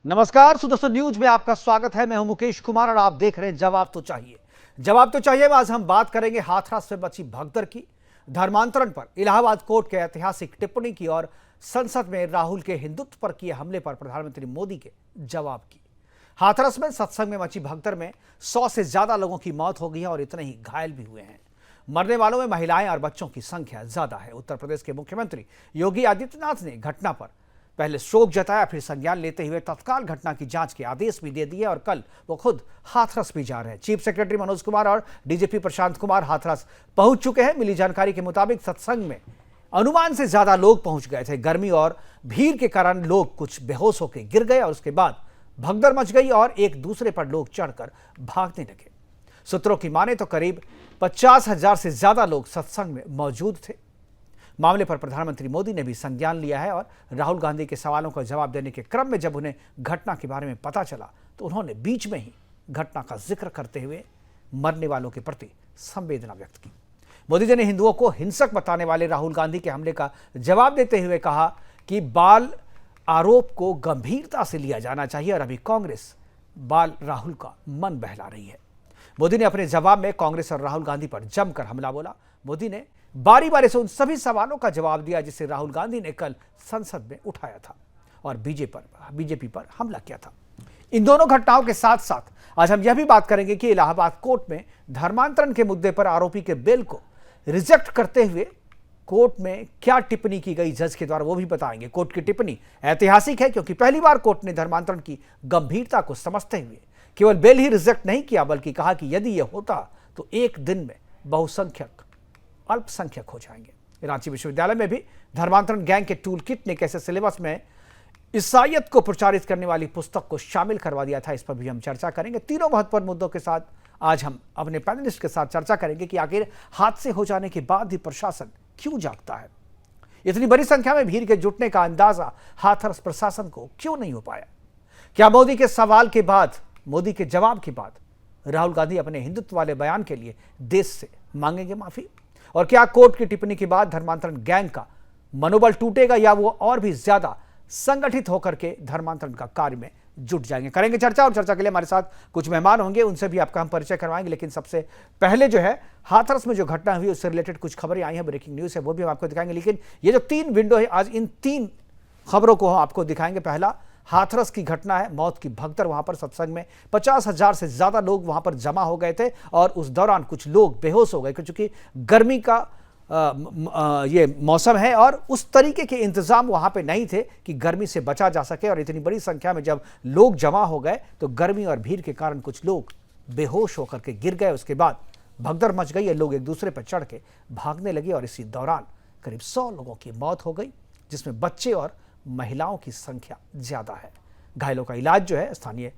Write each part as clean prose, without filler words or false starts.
नमस्कार, सुदर्शन न्यूज में आपका स्वागत है। मैं हूं मुकेश कुमार और आप देख रहे हैं जवाब तो चाहिए। जवाब तो चाहिए में आज हम बात करेंगे हाथरस में मची भगदड़ की, धर्मांतरण पर इलाहाबाद कोर्ट के ऐतिहासिक टिप्पणी की और संसद में राहुल के हिंदुत्व पर किए हमले पर प्रधानमंत्री मोदी के जवाब की। हाथरस में सत्संग में मची भगदड़ में 100 से ज्यादा लोगों की मौत हो गई है और इतने ही घायल भी हुए हैं। मरने वालों में महिलाएं और बच्चों की संख्या ज्यादा है। उत्तर प्रदेश के मुख्यमंत्री योगी आदित्यनाथ ने घटना पर पहले शोक जताया, फिर संज्ञान लेते हुए तत्काल घटना की जांच के आदेश भी दे दिए और कल वो खुद हाथरस भी जा रहे हैं। चीफ सेक्रेटरी मनोज कुमार और डीजीपी प्रशांत कुमार हाथरस पहुंच चुके हैं। मिली जानकारी के मुताबिक सत्संग में अनुमान से ज्यादा लोग पहुंच गए थे। गर्मी और भीड़ के कारण लोग कुछ बेहोश होकर गिर गए और उसके बाद भगदड़ मच गई और एक दूसरे पर लोग चढ़कर भागने लगे। सूत्रों की माने तो करीब 50,000 से ज्यादा लोग सत्संग में मौजूद थे। मामले पर प्रधानमंत्री मोदी ने भी संज्ञान लिया है और राहुल गांधी के सवालों का जवाब देने के क्रम में जब उन्हें घटना के बारे में पता चला तो उन्होंने बीच में ही घटना का जिक्र करते हुए मरने वालों के प्रति संवेदना व्यक्त की। मोदी जी ने हिंदुओं को हिंसक बताने वाले राहुल गांधी के हमले का जवाब देते हुए कहा कि बाल आरोप को गंभीरता से लिया जाना चाहिए और अभी कांग्रेस बाल राहुल का मन बहला रही है। मोदी ने अपने जवाब में कांग्रेस और राहुल गांधी पर जमकर हमला बोला। मोदी ने बारी बारी से उन सभी सवालों का जवाब दिया जिसे राहुल गांधी ने कल संसद में उठाया था और बीजेपी पर हमला किया था। इन दोनों घटनाओं के साथ साथ आज हम यह भी बात करेंगे कि इलाहाबाद कोर्ट में धर्मांतरण के मुद्दे पर आरोपी के बेल को रिजेक्ट करते हुए कोर्ट में क्या टिप्पणी की गई जज के द्वारा, वो भी बताएंगे। कोर्ट की टिप्पणी ऐतिहासिक है क्योंकि पहली बार कोर्ट ने धर्मांतरण की गंभीरता को समझते हुए केवल बेल ही रिजेक्ट नहीं किया बल्कि कहा कि यदि यह होता तो एक दिन में बहुसंख्यक अल्पसंख्यक हो जाएंगे। रांची विश्वविद्यालय में भी धर्मांतरण गैंग के टूल किट ने कैसे सिलेबस में ईसाईयत को प्रचारित करने वाली पुस्तक को शामिल करवा दिया था, इस पर भी हम चर्चा करेंगे। तीनों महत्वपूर्ण मुद्दों के साथ आज हम अपने पैनलिस्ट के साथ चर्चा करेंगे कि आखिर हादसे हो जाने के बाद भी प्रशासन क्यों जागता है। इतनी बड़ी संख्या में भीड़ के जुटने का अंदाजा हाथरस प्रशासन को क्यों नहीं हो पाया। क्या मोदी के सवाल के बाद, मोदी के जवाब के बाद राहुल गांधी अपने हिंदुत्व वाले बयान के लिए देश से मांगेंगे माफी? और क्या कोर्ट की टिप्पणी के बाद धर्मांतरण गैंग का मनोबल टूटेगा या वो और भी ज्यादा संगठित होकर के धर्मांतरण का कार्य में जुट जाएंगे? करेंगे चर्चा और चर्चा के लिए हमारे साथ कुछ मेहमान होंगे, उनसे भी आपका हम परिचय करवाएंगे। लेकिन सबसे पहले जो है हाथरस में जो घटना हुई उससे रिलेटेड कुछ खबरें आई हैं, ब्रेकिंग न्यूज है, वो भी हम आपको दिखाएंगे। लेकिन ये जो 3 विंडो है आज इन 3 खबरों को हम आपको दिखाएंगे। पहला हाथरस की घटना है, मौत की भगदड़। वहां पर सत्संग में 50,000 से ज्यादा लोग वहां पर जमा हो गए थे और उस दौरान कुछ लोग बेहोश हो गए क्योंकि गर्मी का ये मौसम है और उस तरीके के इंतजाम वहां पे नहीं थे कि गर्मी से बचा जा सके। और इतनी बड़ी संख्या में जब लोग जमा हो गए तो गर्मी और भीड़ के कारण कुछ लोग बेहोश होकर के गिर गए। उसके बाद भगदड़ मच गई, लोग एक दूसरे पर चढ़ के भागने लगे और इसी दौरान करीब 100 लोगों की मौत हो गई, जिसमें बच्चे और महिलाओं की संख्या ज्यादा है। घायलों का इलाज जो है स्थानीय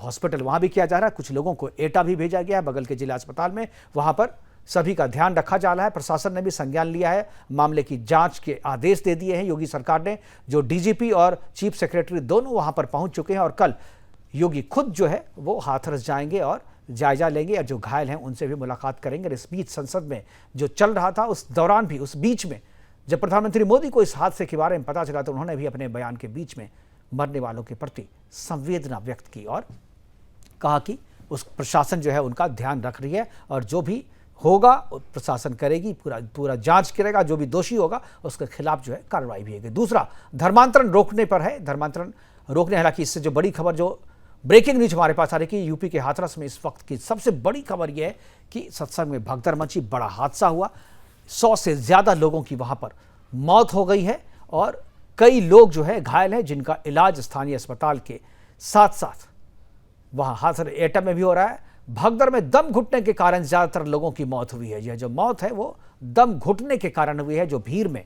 हॉस्पिटल वहां भी किया जा रहा है। कुछ लोगों को एटा भी भेजा गया है बगल के जिला अस्पताल में, वहां पर सभी का ध्यान रखा जा रहा है। प्रशासन ने भी संज्ञान लिया है, मामले की जांच के आदेश दे दिए हैं योगी सरकार ने। जो डीजीपी और चीफ सेक्रेटरी दोनों वहां पर पहुंच चुके हैं और कल योगी खुद जो है वो हाथरस जाएंगे और जायजा लेंगे और जो घायल हैं उनसे भी मुलाकात करेंगे। इस बीच संसद में जो चल रहा था उस दौरान भी, उस बीच में जब प्रधानमंत्री मोदी को इस हादसे के बारे में पता चला तो उन्होंने भी अपने बयान के बीच में मरने वालों के प्रति संवेदना व्यक्त की और कहा कि उस प्रशासन जो है उनका ध्यान रख रही है और जो भी होगा प्रशासन करेगी, पूरा जांच करेगा, जो भी दोषी होगा उसके खिलाफ जो है कार्रवाई भी होगी। दूसरा धर्मांतरण रोकने पर है, धर्मांतरण रोकने, हालांकि इससे जो बड़ी खबर, जो ब्रेकिंग न्यूज हमारे पास आ रही है, यूपी के हाथरस में इस वक्त की सबसे बड़ी खबर यह है कि सत्संग में भगदड़ मची, बड़ा हादसा हुआ, 100 से ज्यादा लोगों की वहां पर मौत हो गई है और कई लोग जो है घायल हैं जिनका इलाज स्थानीय अस्पताल के साथ साथ वहां हाथरस एटा में भी हो रहा है। भगदड़ में दम घुटने के कारण ज्यादातर लोगों की मौत हुई है। यह जो मौत है वो दम घुटने के कारण हुई है। जो भीड़ में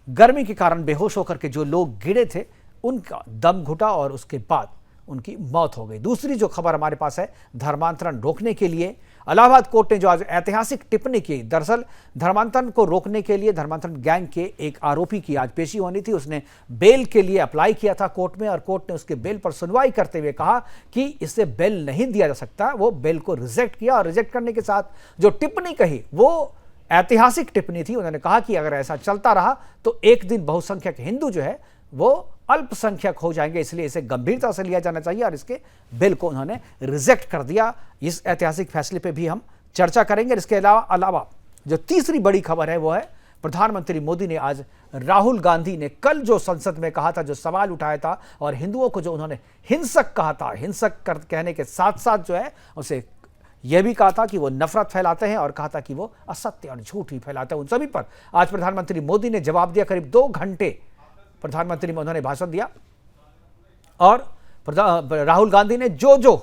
गर्मी के कारण बेहोश होकर के जो लोग गिरे थे उनका दम घुटा और उसके बाद उनकी मौत हो गई। दूसरी जो खबर हमारे पास है, धर्मांतरण रोकने के लिए इलाहाबाद कोर्ट ने जो आज ऐतिहासिक टिप्पणी की, दरअसल धर्मांतरण को रोकने के लिए धर्मांतरण गैंग के एक आरोपी की आज पेशी होनी थी। उसने बेल के लिए अप्लाई किया था कोर्ट में और कोर्ट ने उसके बेल पर सुनवाई करते हुए कहा कि इससे बेल नहीं दिया जा सकता। वो बेल को रिजेक्ट किया और रिजेक्ट करने के साथ जो टिप्पणी कही वो ऐतिहासिक टिप्पणी थी। उन्होंने कहा कि अगर ऐसा चलता रहा तो एक दिन बहुसंख्यक हिंदू जो है वो अल्पसंख्यक हो जाएंगे, इसलिए इसे गंभीरता से लिया जाना चाहिए और इसके बिल को उन्होंने रिजेक्ट कर दिया। इस ऐतिहासिक फैसले पे भी हम चर्चा करेंगे। इसके अलावा जो तीसरी बड़ी खबर है वो है प्रधानमंत्री मोदी ने आज राहुल गांधी ने कल जो संसद में कहा था, जो सवाल उठाया था और हिंदुओं को जो उन्होंने हिंसक कहा था, हिंसक कहने के साथ साथ जो है उसे यह भी कहा था कि वो नफरत फैलाते हैं और कहा था कि वो असत्य और झूठ ही फैलाते हैं, उन सभी पर आज प्रधानमंत्री मोदी ने जवाब दिया। करीब 2 घंटे प्रधानमंत्री में उन्होंने भाषण दिया और राहुल गांधी ने जो जो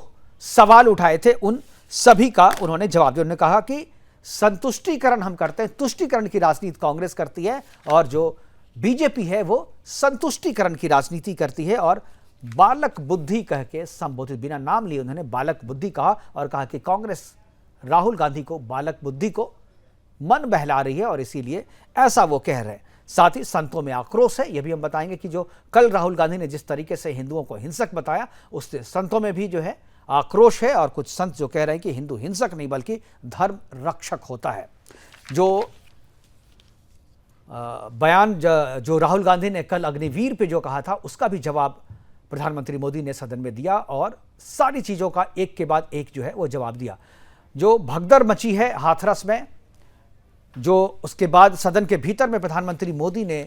सवाल उठाए थे उन सभी का उन्होंने जवाब दिया। उन्होंने कहा कि संतुष्टिकरण हम करते हैं, तुष्टिकरण की राजनीति कांग्रेस करती है और जो बीजेपी है वो संतुष्टिकरण की राजनीति करती है। और बालक बुद्धि कह के संबोधित, बिना नाम लिए उन्होंने बालक बुद्धि कहा और कहा कि कांग्रेस राहुल गांधी को बालक बुद्धि को मन बहला रही है और इसीलिए ऐसा वो कह रहे हैं। साथ ही संतों में आक्रोश है, यह भी हम बताएंगे कि जो कल राहुल गांधी ने जिस तरीके से हिंदुओं को हिंसक बताया उससे संतों में भी जो है आक्रोश है और कुछ संत जो कह रहे हैं कि हिंदू हिंसक नहीं बल्कि धर्म रक्षक होता है। जो बयान जो राहुल गांधी ने कल अग्निवीर पे जो कहा था उसका भी जवाब प्रधानमंत्री मोदी ने सदन में दिया और सारी चीजों का एक के बाद एक जो है वो जवाब दिया। जो भगदड़ मची है हाथरस में, जो उसके बाद सदन के भीतर में प्रधानमंत्री मोदी ने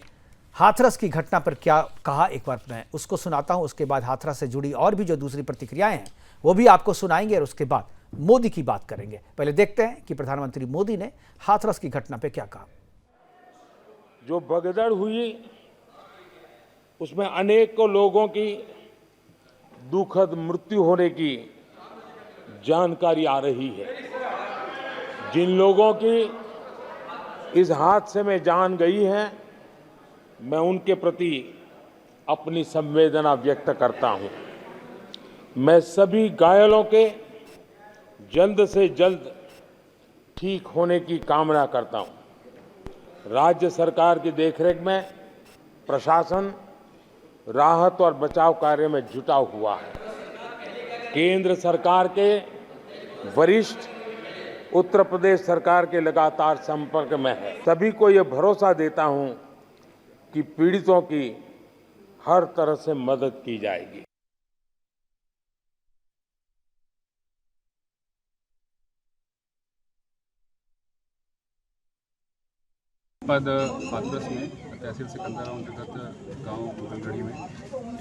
हाथरस की घटना पर क्या कहा, एक बार मैं उसको सुनाता हूं। उसके बाद हाथरस से जुड़ी और भी जो दूसरी प्रतिक्रियाएं हैं वो भी आपको सुनाएंगे और उसके बाद मोदी की बात करेंगे। पहले देखते हैं कि प्रधानमंत्री मोदी ने हाथरस की घटना पे क्या कहा। जो भगदड़ हुई उसमें अनेकों लोगों की दुखद मृत्यु होने की जानकारी आ रही है। जिन लोगों की इस हादसे में जान गई है, मैं उनके प्रति अपनी संवेदना व्यक्त करता हूं। मैं सभी घायलों के जल्द से जल्द ठीक होने की कामना करता हूं। राज्य सरकार की देखरेख में प्रशासन राहत और बचाव कार्य में जुटा हुआ है। केंद्र सरकार के वरिष्ठ उत्तर प्रदेश सरकार के लगातार संपर्क में है। सभी को यह भरोसा देता हूं कि पीड़ितों की हर तरह से मदद की जाएगी। पद हाथरस में तहसील सिकंदरा अंतर्गत गांव मुगलगढ़ी में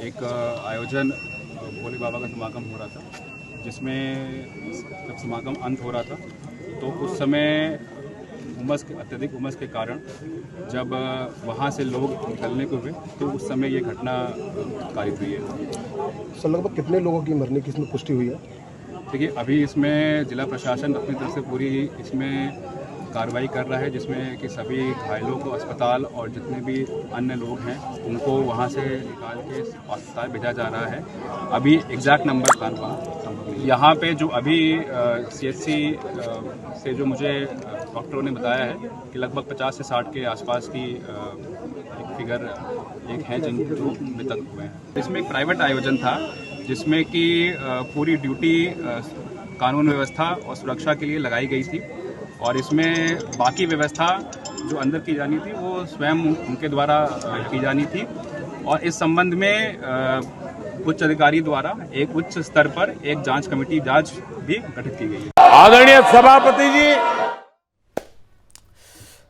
एक आयोजन भोले बाबा का समागम हो रहा था, जिसमें जब समागम अंत हो रहा था तो उस समय अत्यधिक उमस के कारण जब वहां से लोग निकलने को हुए तो उस समय ये घटना कारित हुई है। सर लगभग कितने लोगों की मरने की इसमें पुष्टि हुई है? देखिए, अभी इसमें जिला प्रशासन अपनी तरफ से पूरी इसमें कार्रवाई कर रहा है, जिसमें कि सभी घायलों को अस्पताल और जितने भी अन्य लोग हैं उनको वहां से निकाल के अस्पताल भेजा जा रहा है। अभी एग्जैक्ट नंबर प्लान हुआ यहाँ पे जो अभी CHC से जो मुझे डॉक्टरों ने बताया है कि लगभग 50 से 60 के आसपास की एक फिगर एक है जिन जो मृतक हुए हैं। इसमें एक प्राइवेट आयोजन था जिसमें कि पूरी ड्यूटी कानून व्यवस्था और सुरक्षा के लिए लगाई गई थी और इसमें बाकी व्यवस्था जो अंदर की जानी थी वो स्वयं उनके द्वारा की जानी थी। और इस संबंध में उच्च अधिकारी द्वारा एक उच्च स्तर पर एक जांच कमेटी भी गठित की गई है। आदरणीय सभापति जी,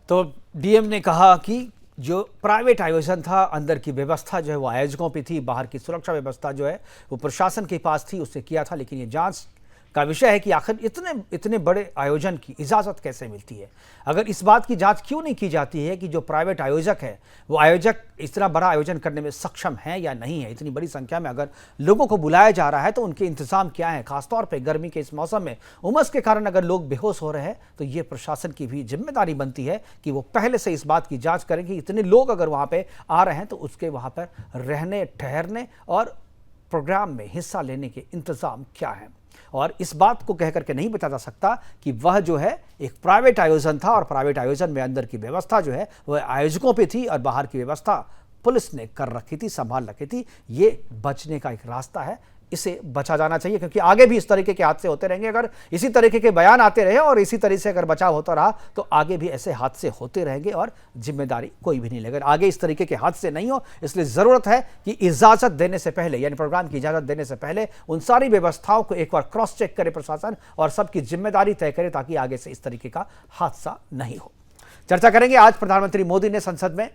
तो डीएम ने कहा कि जो प्राइवेट आयोजन था अंदर की व्यवस्था जो है वो आयोजकों पे थी, बाहर की सुरक्षा व्यवस्था जो है वो प्रशासन के पास थी, उससे किया था। लेकिन ये जांच का विषय है कि आखिर इतने बड़े आयोजन की इजाज़त कैसे मिलती है। अगर इस बात की जांच क्यों नहीं की जाती है कि जो प्राइवेट आयोजक है वो आयोजक इतना बड़ा आयोजन करने में सक्षम है या नहीं है। इतनी बड़ी संख्या में अगर लोगों को बुलाया जा रहा है तो उनके इंतजाम क्या है, खासतौर पे गर्मी के इस मौसम में उमस के कारण अगर लोग बेहोश हो रहे हैं तो ये प्रशासन की भी जिम्मेदारी बनती है कि वो पहले से इस बात की जाँच करें कि इतने लोग अगर वहाँ पर आ रहे हैं तो उसके वहाँ पर रहने ठहरने और प्रोग्राम में हिस्सा लेने के इंतजाम क्या है। और इस बात को कह करके नहीं बता जा सकता कि वह जो है एक प्राइवेट आयोजन था और प्राइवेट आयोजन में अंदर की व्यवस्था जो है वह आयोजकों पे थी और बाहर की व्यवस्था पुलिस ने कर रखी थी, संभाल रखी थी। ये बचने का एक रास्ता है, इसे बचा जाना चाहिए, क्योंकि आगे भी इस तरीके के हादसे होते रहेंगे। अगर इसी तरीके के बयान आते रहे और इसी तरह से अगर बचाव होता रहा तो आगे भी ऐसे हादसे होते रहेंगे और जिम्मेदारी कोई भी नहीं लेगा। आगे इस तरीके के हादसे नहीं हो, इसलिए जरूरत है कि इजाजत देने से पहले, यानी प्रोग्राम की इजाजत देने से पहले उन सारी व्यवस्थाओं को एक बार क्रॉस चेक करे प्रशासन और सबकी जिम्मेदारी तय करे, ताकि आगे से इस तरीके का हादसा नहीं हो। चर्चा करेंगे आज प्रधानमंत्री मोदी ने संसद में।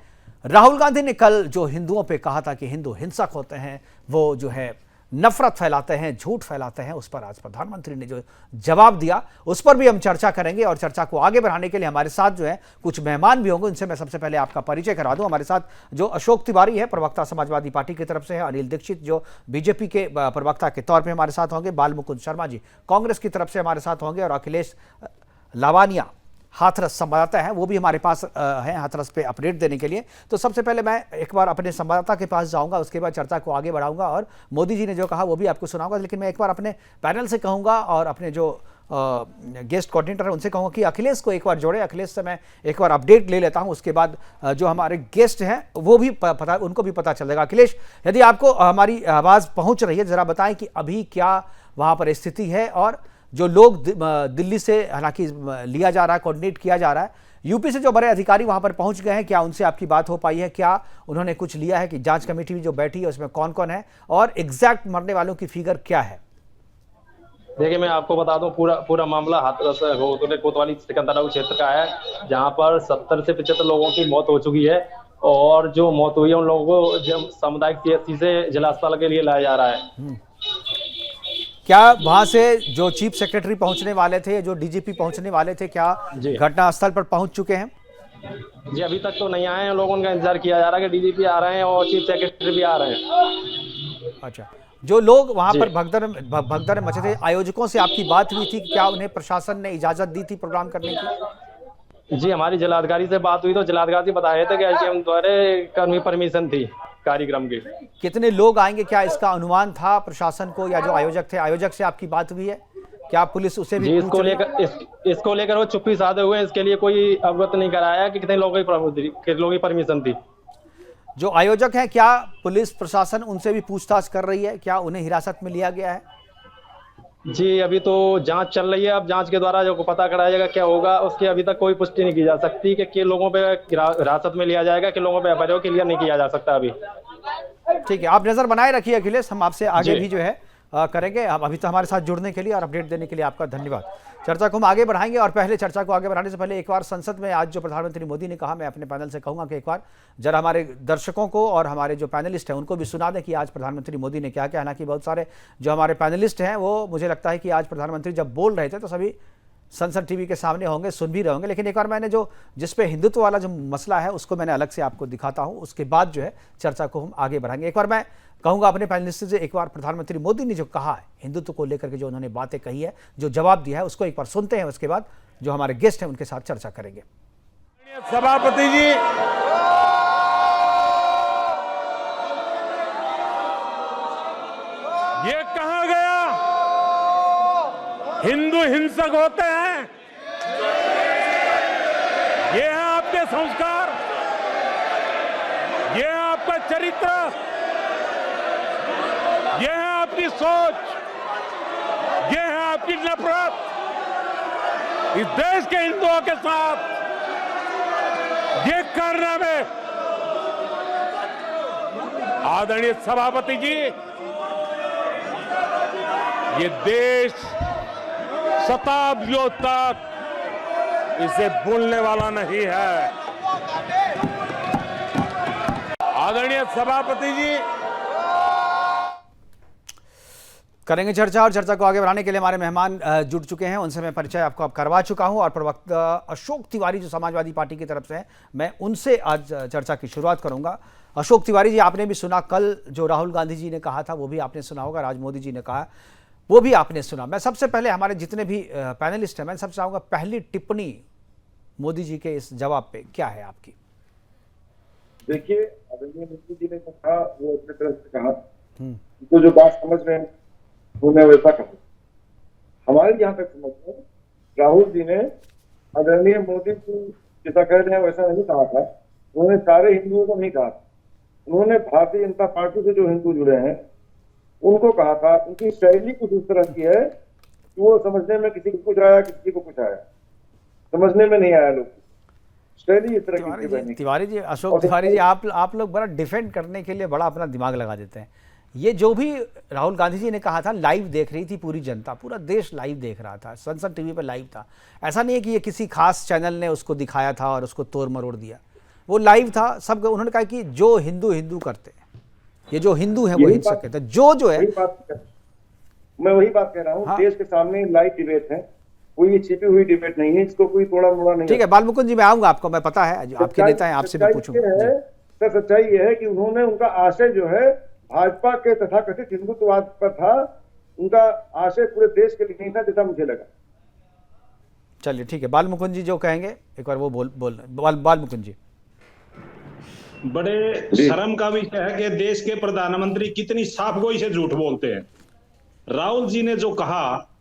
राहुल गांधी ने कल जो हिंदुओं पे कहा था कि हिंदू हिंसक होते हैं, वो जो है नफरत फैलाते हैं, झूठ फैलाते हैं, उस पर आज प्रधानमंत्री ने जो जवाब दिया उस पर भी हम चर्चा करेंगे। और चर्चा को आगे बढ़ाने के लिए हमारे साथ जो है कुछ मेहमान भी होंगे, उनसे मैं सबसे पहले आपका परिचय करा दूं। हमारे साथ जो अशोक तिवारी है, प्रवक्ता समाजवादी पार्टी की तरफ से है, अनिल दीक्षित जो बीजेपी के प्रवक्ता के तौर पर हमारे साथ होंगे, बाल मुकुंद शर्मा जी कांग्रेस की तरफ से हमारे साथ होंगे, और अखिलेश लावानिया हाथरस संवाददाता है, वो भी हमारे पास है हाथरस पे अपडेट देने के लिए। तो सबसे पहले मैं एक बार अपने संवाददाता के पास जाऊंगा, उसके बाद चर्चा को आगे बढ़ाऊंगा और मोदी जी ने जो कहा वो भी आपको सुनाऊंगा। लेकिन मैं एक बार अपने पैनल से कहूंगा और अपने जो गेस्ट कोऑर्डिनेटर है उनसे कहूंगा कि अखिलेश को एक बार जोड़े। अखिलेश से मैं एक बार अपडेट ले लेता हूं, उसके बाद जो हमारे गेस्ट हैं वो भी उनको भी पता चलेगा। अखिलेश, यदि आपको हमारी आवाज़ पहुँच रही है, ज़रा बताएं कि अभी क्या वहाँ पर स्थिति है, और जो लोग दिल्ली से हालांकि लिया जा रहा है, कोऑर्डिनेट किया जा रहा है, यूपी से जो बड़े अधिकारी वहां पर पहुंच गए हैं, क्या उनसे आपकी बात हो पाई है? क्या उन्होंने कुछ लिया है कि जांच कमेटी भी जो बैठी है उसमें कौन कौन है, और एग्जैक्ट मरने वालों की फिगर क्या है? देखिए, मैं आपको बता दूं, पूरा मामला हाथरस कोतवाली सिकंदराबाद क्षेत्र का है, जहां पर 70 से 75 लोगों की मौत हो चुकी है, और जो मौत हुई है उन लोगों को जब सामुदायिक सीएचसी से जिला अस्पताल के लिए लाया जा रहा है। क्या वहां से जो चीफ सेक्रेटरी पहुंचने वाले थे, जो डीजीपी पहुंचने वाले थे, क्या घटनास्थल पर पहुंच चुके हैं? जी, अभी तक तो नहीं आए हैं। लोगों का इंतजार किया जा रहा है कि डीजीपी आ रहे हैं और चीफ सेक्रेटरी भी आ रहे हैं। अच्छा, जो लोग वहां पर भगदड़ मचे थे, आयोजकों से आपकी बात हुई थी कि क्या उन्हें प्रशासन ने इजाजत दी थी प्रोग्राम करने की? जी, हमारी जिलाधिकारी से बात हुई तो जिलाधिकारी बता रहे थे कि एसडीएम द्वारा परमिशन थी कार्यक्रम की। कितने लोग आएंगे, क्या इसका अनुमान था प्रशासन को, या जो आयोजक थे, आयोजक से आपकी बात हुई है? क्या पुलिस उसे भी इसको लेकर वो चुप्पी साधे हुए हैं। इसके लिए कोई अवगत नहीं कराया कि कितने लोगों की परमिशन थी। जो आयोजक हैं, क्या पुलिस प्रशासन उनसे भी पूछताछ कर रही है? क्या उन्हें हिरासत में लिया गया है? जी, अभी तो जांच चल रही है। अब जांच के द्वारा जो पता कराया जाएगा क्या होगा, उसकी अभी तक कोई पुष्टि नहीं की जा सकती कि किन लोगों पे हिरासत में लिया जाएगा, किन लोगों पे एफआईआर क्लियर नहीं किया जा सकता अभी। ठीक है, आप नजर बनाए रखिए अखिलेश, हम आपसे आगे भी जो है करेंगे। अभी तो हमारे साथ जुड़ने के लिए और अपडेट देने के लिए आपका धन्यवाद। चर्चा को हम आगे बढ़ाएंगे, और पहले चर्चा को आगे बढ़ाने से पहले एक बार संसद में आज जो प्रधानमंत्री मोदी ने कहा, मैं अपने पैनल से कहूंगा कि एक बार जरा हमारे दर्शकों को और हमारे जो पैनलिस्ट हैं उनको भी सुना दें कि आज प्रधानमंत्री मोदी ने क्या कहा। हालांकि बहुत सारे जो हमारे पैनलिस्ट हैं वो, मुझे लगता है कि आज प्रधानमंत्री जब बोल रहे थे तो सभी संसद टीवी के सामने होंगे, सुन भी रहे होंगे। लेकिन एक बार मैंने जिस पे हिंदुत्व वाला जो मसला है उसको मैंने अलग से आपको दिखाता हूं, उसके बाद जो है चर्चा को हम आगे बढ़ाएंगे। एक बार मैं कहूंगा अपने पैनलिस्ट से, एक बार प्रधानमंत्री मोदी ने जो कहा है हिंदुत्व को लेकर के, जो उन्होंने बातें कही है, जो जवाब दिया है, उसको एक बार सुनते हैं। उसके बाद जो हमारे गेस्ट हैं उनके साथ चर्चा करेंगे। सभापति जी, ये कहा गया हिंदू हिंसक होते हैं? ये है आपके संस्कार, ये है आपका चरित्र, ये है आपकी सोच, ये है आपकी नफरत इस देश के हिंदुओं के साथ। ये करने में आदरणीय सभापति जी, ये देश शताब्दियों तक इसे भूलने वाला नहीं है। आदरणीय सभापति जी, करेंगे चर्चा, और चर्चा को आगे बढ़ाने के लिए हमारे मेहमान जुड़ चुके हैं, उनसे मैं परिचय आपको अब करवा चुका हूं। और प्रवक्ता अशोक तिवारी जो समाजवादी पार्टी की तरफ से हैं, मैं उनसे आज चर्चा की शुरुआत करूंगा। अशोक तिवारी जी, आपने भी सुना कल जो राहुल गांधी जी ने कहा था, वो भी आपने सुना होगा, आज मोदी जी ने कहा वो भी आपने सुना। मैं सबसे पहले हमारे जितने भी पैनलिस्ट हैं, मैं सबसे चाहूंगा पहली टिप्पणी मोदी जी के इस जवाब पे क्या है आपकी? देखिए, आदरणीय मोदी जी ने कहा, वो अपने तरफ से कहा, तो जो बात समझ रहे हैं उन्हें वैसा कहा। हमारे यहाँ तक समझ में राहुल जी ने आदरणीय मोदी जी जैसा कह रहे हैं वैसा नहीं कहा था। उन्होंने सारे हिंदुओं को नहीं कहा। उन्होंने भारतीय जनता पार्टी से जो हिंदू जुड़े हैं उनको कहा था, उनकी शैली कुछ इस तरह की है कि वो समझने में किसी को कुछ आया, किसी को कुछ आया, समझने में नहीं आया लोग। शैली इस तरह की बनी। तिवारी जी, अशोक तिवारी जी, आप लोग बड़ा डिफेंड करने के लिए बड़ा अपना दिमाग लगा देते हैं। ये जो भी राहुल गांधी जी ने कहा था, लाइव देख रही थी पूरी जनता, पूरा देश लाइव देख रहा था, संसद टीवी पर लाइव था। ऐसा नहीं है कि ये किसी खास चैनल ने उसको दिखाया था और उसको तोड़ मरोड़ दिया, वो लाइव था। सब उन्होंने कहा कि जो हिंदू हिंदू करते हैं, ये जो हिंदू हैं वो हिंसक कहते हैं, जो है। मैं वही बात कह रहा हूँ। हाँ। देश के सामने लाइव डिबेट है, कोई छिपी हुई डिबेट नहीं है, इसको कोई तोड़ा मोड़ा नहीं। ठीक है बालमुकुंद जी, मैं आऊंगा आपको, मैं पता है आपके नेता हैं, आपसे भी पूछूंगा। सच्चाई ये है कि उन्होंने, उनका आशय जो है भाजपा के तथाकथित हिंदुत्ववाद पर था, उनका आशय पूरे देश के लिए नहीं था, जैसा मुझे लगा। चलिए ठीक है, बालमुकुंद जी जो कहेंगे एक बार वो बोल बालमुकुंद जी। बड़े शर्म का विषय है कि देश के प्रधानमंत्री कितनी साफगोई से झूठ बोलते हैं। राहुल जी ने जो कहा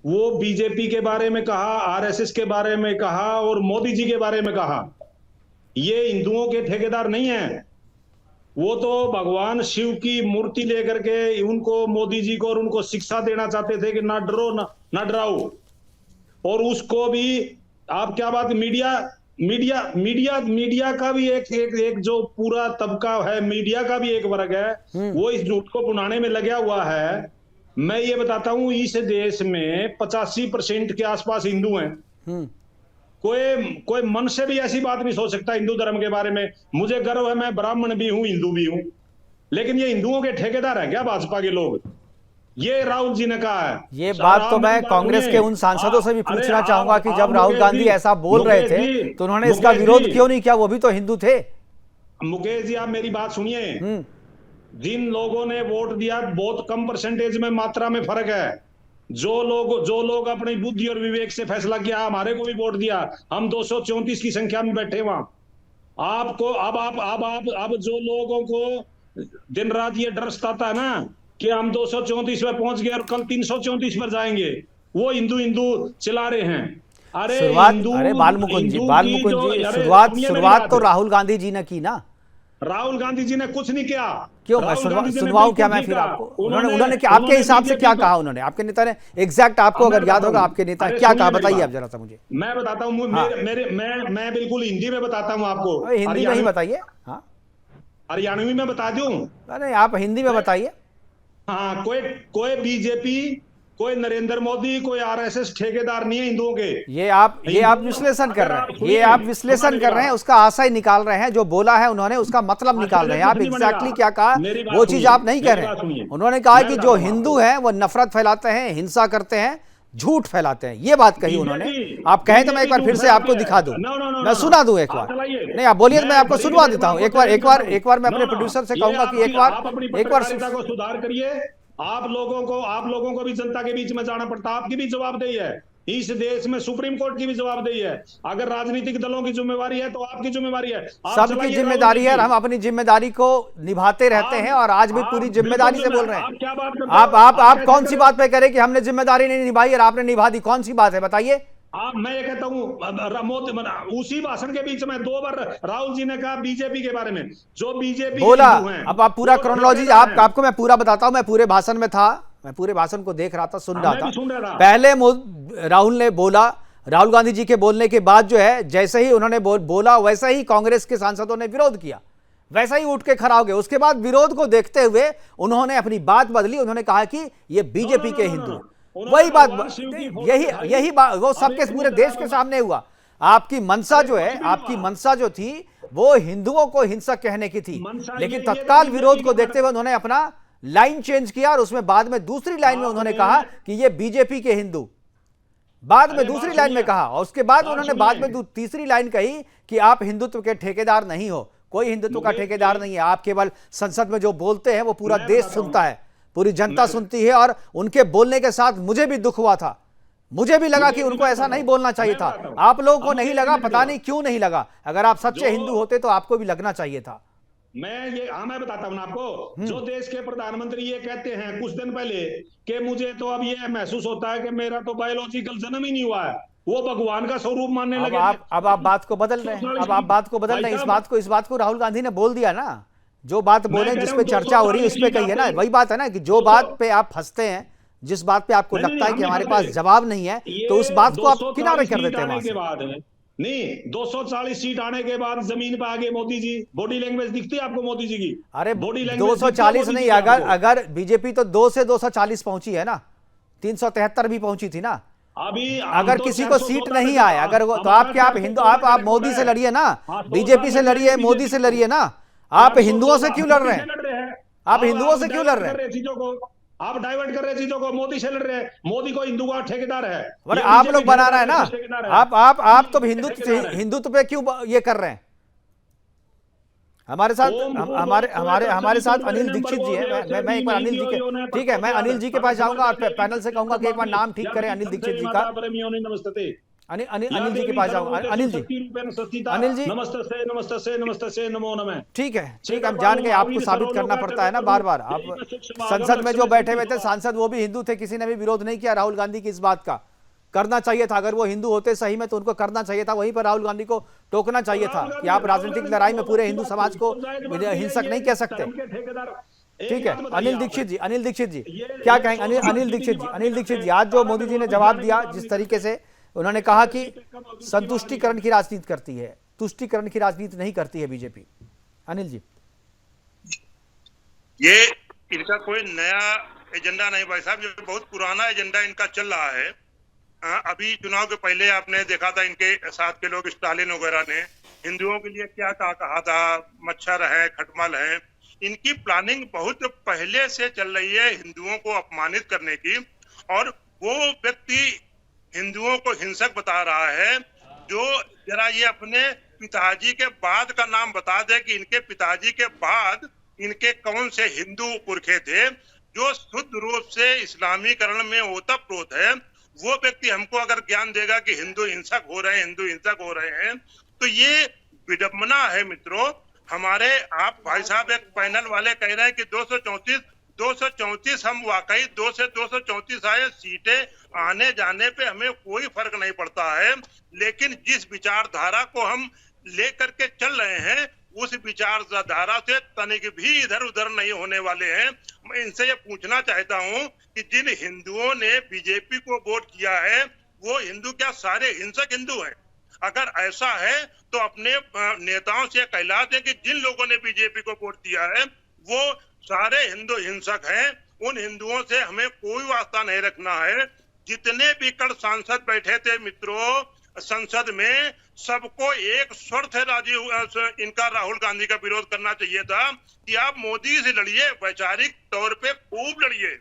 वो बीजेपी के बारे में कहा, आरएसएस के बारे में कहा और मोदी जी के बारे में कहा। ये हिंदुओं के ठेकेदार नहीं है, वो तो भगवान शिव की मूर्ति लेकर के उनको, मोदी जी को और उनको शिक्षा देना चाहते थे कि ना डरो ना डराओ। और उसको भी आप क्या बात, मीडिया का भी एक जो पूरा तबका है, मीडिया का भी एक वर्ग है, वो इस झूठ को बुनाने में लगा हुआ है। मैं ये बताता हूं, इस देश में 85% के आसपास हिंदू हैं। कोई मन से भी ऐसी बात नहीं सोच सकता हिंदू धर्म के बारे में। मुझे गर्व है, मैं ब्राह्मण भी हूं, हिंदू भी हूं, लेकिन ये हिंदुओं के ठेकेदार है क्या भाजपा के लोग? ये राहुल जी ने कहा है। ये बात तो मैं कांग्रेस के उन सांसदों से भी पूछना चाहूंगा कि जब राहुल गांधी ऐसा बोल रहे थे तो उन्होंने इसका विरोध क्यों नहीं किया? वो भी तो हिंदू थे। मुकेश जी आप मेरी बात सुनिए। जिन लोगों ने वोट दिया, बहुत कम परसेंटेज में, मात्रा में फर्क है। जो लोग अपनी बुद्धि और विवेक से फैसला किया, हमारे को भी वोट दिया, हम 234 की संख्या में बैठे वहां। आपको अब जो लोगों को दिन रात ये डर सताता है ना कि हम 234 पर पहुंच गए और कल 334 पर जाएंगे, वो हिंदू चिल्ला रहे हैं। अरे बालमुकुंद जी, शुरुआत तो राहुल गांधी जी ने की ना। राहुल गांधी जी ने कुछ नहीं किया। क्यों? मैं सुनवाऊं क्या मैं फिर आपको? उन्होंने क्या, आपके हिसाब से क्या कहा उन्होंने? आपके नेता ने एग्जैक्ट, आपको अगर याद होगा, आपके नेता क्या कहा, बताइए आप जरा सा मुझे। मैं बताता हूँ, मैं बिल्कुल हिंदी में बताता हूँ आपको। हिंदी में ही बताइए। हाँ, हरियाणवी में बता दूं? अरे आप हिंदी में बताइए। हाँ, कोई बीजेपी, कोई नरेंद्र मोदी, कोई आरएसएस ठेकेदार नहीं है हिंदुओं के। ये आप विश्लेषण कर रहे हैं, ये आप विश्लेषण कर रहे हैं, उसका आशय निकाल रहे हैं। जो बोला है उन्होंने उसका मतलब निकाल रहे हैं। आप एग्जैक्टली क्या कहा वो चीज आप नहीं कह रहे। उन्होंने कहा कि जो हिंदू हैं वो नफरत फैलाते हैं, हिंसा करते हैं, झूठ फैलाते हैं, ये बात कही उन्होंने। आप कहें तो मैं एक बार फिर से आपको दिखा दूं, मैं सुना दूं एक बार। नहीं आप बोलिए, मैं आपको सुनवा देता हूं। एक बार मैं अपने प्रोड्यूसर से कहूंगा कि एक बार सुधार करिए। आप लोगों को भी जनता के बीच में जाना पड़ता है, आपकी भी जवाबदेही है। इस देश में सुप्रीम कोर्ट की भी जवाबदेही है। अगर राजनीतिक दलों की जिम्मेवारी है तो आपकी जिम्मेवारी है, सबकी जिम्मेदारी है। हम अपनी जिम्मेदारी को निभाते रहते हैं और आज भी पूरी जिम्मेदारी से बोल रहे हैं। आप कौन सी बात पे करें कि हमने जिम्मेदारी नहीं निभाई और आपने निभा दी? कौन सी बात है बताइए। मैं ये कहता हूँ, उसी भाषण के बीच में 2 बार राहुल जी ने कहा बीजेपी के बारे में, जो बीजेपी बोला। अब आप पूरा क्रोनोलॉजी, आपको मैं पूरा बताता हूं। मैं पूरे भाषण में था, मैं पूरे भाषण को देख रहा था, सुन रहा था। पहले राहुल ने बोला, राहुल गांधी जी के बोलने के बाद जो है, जैसे ही उन्होंने बोला वैसे ही कांग्रेस के सांसदों ने विरोध किया, वैसा ही उठ के खड़ा हो गए। उसके बाद विरोध को देखते हुए उन्होंने अपनी बात बदली। उन्होंने कहा कि ये बीजेपी के हिंदू। वही बात, यही बात वो सबके पूरे देश के सामने हुआ। आपकी मंशा जो है, आपकी मंशा जो थी वो हिंदुओं को हिंसक कहने की थी, लेकिन तत्काल विरोध को देखते हुए उन्होंने अपना लाइन चेंज किया और उसमें बाद में दूसरी लाइन में उन्होंने कहा कि ये बीजेपी के हिंदू। बाद में दूसरी लाइन में कहा और उसके बाद उन्होंने बाद में तीसरी लाइन कही कि आप हिंदुत्व के ठेकेदार नहीं हो। कोई हिंदुत्व का ठेकेदार नहीं है। आप केवल संसद में जो बोलते हैं वो पूरा देश सुनता है, पूरी जनता सुनती है। और उनके बोलने के साथ मुझे भी दुख हुआ था। मुझे भी लगा कि उनको ऐसा नहीं बोलना चाहिए था। आप लोगों को नहीं लगा, पता नहीं क्यों नहीं लगा। अगर आप सच्चे हिंदू होते तो आपको भी लगना चाहिए था। मैं बताता हूं आपको, जो देश के प्रधानमंत्री ये कहते हैं कुछ दिन पहले कि मुझे तो अब ये महसूस होता है कि मेरा तो बायोलॉजिकल जन्म ही नहीं हुआ है, वो भगवान का स्वरूप मानने लगे। अब आप बात को बदल रहे हैं। अब आप बात को बदल रहे हैं। इस बात को राहुल गांधी ने बोल दिया ना। जो बात बोले जिस पे चर्चा हो रही है उस पे कहिए ना, वही बात है ना कि जो बात पे आप फंसते हैं, जिस बात पे आपको लगता है कि हमारे पास जवाब नहीं है, तो उस बात को आप किनारे कर देते हैं वहां से। नहीं, 240 सीट आने के बाद जमीन पे आ गए मोदी जी। बॉडी लैंग्वेज दिखती है आपको मोदी जी की? अरे बॉडी लैंग्वेज 240 नहीं, अगर बीजेपी तो 2 से 240 पहुंची है ना, 373 भी पहुंची थी ना। अभी अगर किसी को सीट नहीं आए, अगर तो आप क्या, आप हिंदू, आप मोदी से लड़िए ना, बीजेपी से लड़िए, मोदी से लड़िए ना। आप हिंदुओं से क्यों लड़ रहे हैं? आप हिंदुओं से क्यों लड़ रहे हैं? चीजों को आप डाइवर्ट कर रहे हैं, चीजों को। मोदी से लड़ रहे हैं। मोदी को हिंदू का ठेकेदार है, अरे आप लोग बना रहे हैं ना। आप तो हिंदुत्व पे क्यों ये कर रहे हैं? हमारे साथ हमारे साथ अनिल दीक्षित जी है। मैं एक बार अनिल जी के, ठीक है, मैं अनिल जी के पास जाऊंगा और पैनल से कहूंगा कि एक बार नाम ठीक करें अनिल दीक्षित जी का। अनिल जी के पास जाऊंगा। अनिल जी नमस्ते से नमो नमः। ठीक है, हम जान गए, आपको साबित करना पड़ता है ना बार बार। आप संसद में जो बैठे हुए थे सांसद, वो भी हिंदू थे, किसी ने भी विरोध नहीं किया राहुल गांधी की इस बात का। करना चाहिए था, अगर वो हिंदू होते सही में तो उनको करना चाहिए था, वहीं पर राहुल गांधी को टोकना चाहिए था कि आप राजनीतिक लड़ाई में पूरे हिंदू समाज को हिंसक नहीं कह सकते। ठीक है, अनिल दीक्षित जी क्या कहेंगे? अनिल दीक्षित जी, आज जो मोदी जी ने जवाब दिया, जिस तरीके से उन्होंने कहा कि संतुष्टिकरण की राजनीति करती है, तुष्टिकरण की राजनीति नहीं करती है बीजेपी। अनिल जी, ये इनका कोई नया एजेंडा नहीं भाई साहब, ये बहुत पुराना एजेंडा इनका चल रहा है। अभी चुनाव के पहले आपने देखा था इनके साथ के लोग, स्टालिन वगैरह ने हिंदुओं के लिए क्या कहा था, मच्छर है, खटमल है। इनकी प्लानिंग बहुत पहले से चल रही है हिंदुओं को अपमानित करने की। और वो व्यक्ति हिंदुओं को हिंसक बता रहा है जो जरा ये अपने पिताजी के बाद का नाम बता दे कि इनके पिताजी के बाद इनके कौन से हिंदू पुरखे थे जो शुद्ध रूप से इस्लामीकरण में ओतप्रोत है। वो व्यक्ति हमको अगर ज्ञान देगा कि हिंदू हिंसक हो रहे हैं, तो ये विडंबना है मित्रों। हमारे आप भाई साहब एक पैनल वाले कह रहे हैं कि 234 हम वाकई 2 से 234 आए, सीटें आने जाने पे हमें कोई फर्क नहीं पड़ता है। लेकिन जिस विचारधारा को हम लेकर के चल रहे हैं, उस विचारधारा से तनिक भी इधर उधर नहीं होने वाले हैं। मैं इनसे ये पूछना चाहता हूं कि जिन हिंदुओं ने बीजेपी को वोट किया है, वो हिंदू क्या सारे हिंसक हिंदू हैं? अगर ऐसा है तो अपने नेताओं से कहला दें कि जिन लोगों ने बीजेपी को वोट दिया है वो सारे हिंदू हिंसक हैं। उन हिंदुओं से हमें कोई वास्ता नहीं रखना है। जितने भी कल सांसद बैठे थे मित्रों संसद में, सबको एक स्वर थे इनका राहुल गांधी का विरोध करना चाहिए था कि आप मोदी से लड़िए, वैचारिक तौर पे खूब लड़िए,